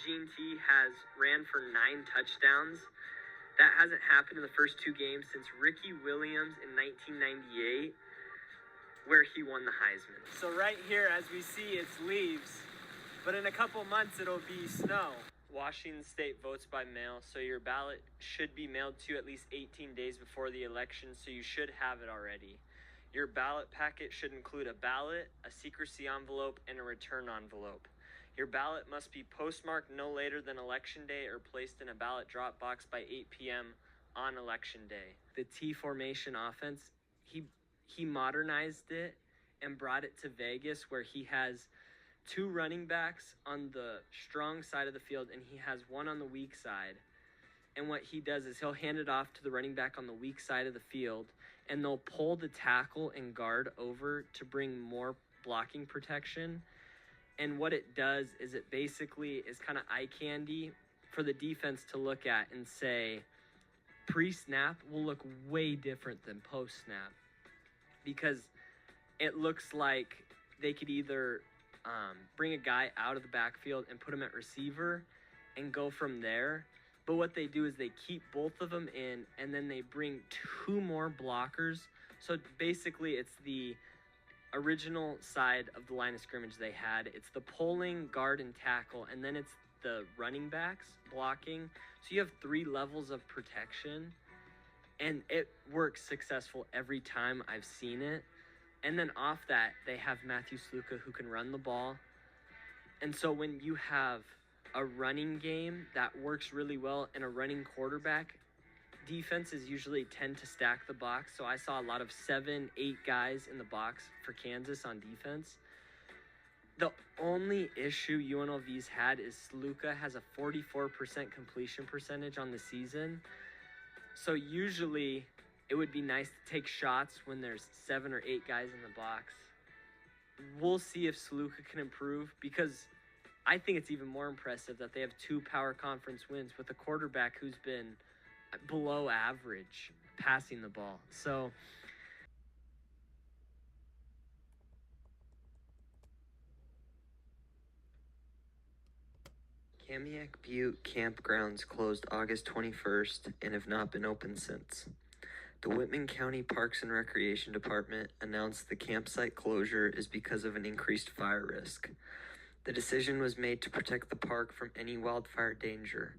Gene T has ran for 9 touchdowns. That hasn't happened in the first 2 games since Ricky Williams in 1998, where he won the Heisman. So right here, as we see, it's leaves, but in a couple months, it'll be snow. Washington State votes by mail, so your ballot should be mailed to you at least 18 days before the election, so you should have it already. Your ballot packet should include a ballot, a secrecy envelope, and a return envelope. Your ballot must be postmarked no later than Election Day or placed in a ballot drop box by 8 p.m. on Election Day. The T formation offense, he modernized it and brought it to Vegas, where he has 2 running backs on the strong side of the field and he has 1 on the weak side. And what he does is he'll hand it off to the running back on the weak side of the field, and they'll pull the tackle and guard over to bring more blocking protection. And what it does is it basically is kind of eye candy for the defense to look at and say, pre-snap will look way different than post-snap, because it looks like they could either bring a guy out of the backfield and put him at receiver and go from there. But what they do is they keep both of them in, and then they bring 2 more blockers. So basically it's the original side of the line of scrimmage they had. It's the pulling, guard, and tackle, and then it's the running backs blocking. So you have 3 levels of protection, and it works successful every time I've seen it. And then off that, they have Matthew Sluka, who can run the ball. And so when you have a running game that works really well and a running quarterback, defenses usually tend to stack the box. So I saw a lot of 7, 8 guys in the box for Kansas on defense. The only issue UNLV's had is Sluka has a 44% completion percentage on the season. So usually it would be nice to take shots when there's 7 or 8 guys in the box. We'll see if Sluka can improve, because I think it's even more impressive that they have 2 power conference wins with a quarterback who's been below average passing the ball. So Kamiak Butte campgrounds closed August 21st and have not been open since. The Whitman County Parks and Recreation Department announced the campsite closure is because of an increased fire risk. The decision was made to protect the park from any wildfire danger.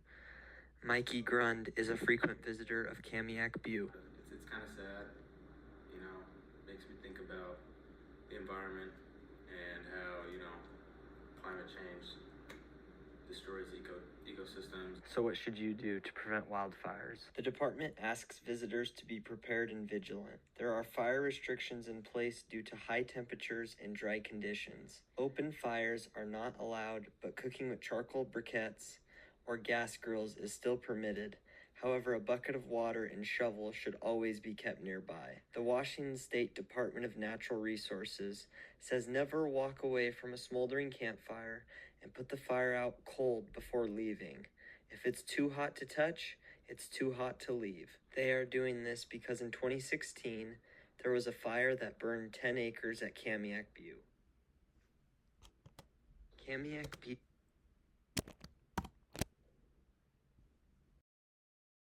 Mikey Grund is a frequent visitor of Kamiak Butte. It's kind of sad, makes me think about the environment and how, climate change destroys ecosystems. So what should you do to prevent wildfires? The department asks visitors to be prepared and vigilant. There are fire restrictions in place due to high temperatures and dry conditions. Open fires are not allowed, but cooking with charcoal briquettes or gas grills is still permitted. However, a bucket of water and shovel should always be kept nearby. The Washington State Department of Natural Resources says never walk away from a smoldering campfire and put the fire out cold before leaving. If it's too hot to touch, it's too hot to leave. They are doing this because in 2016, there was a fire that burned 10 acres at Kamiak Butte. Kamiak Butte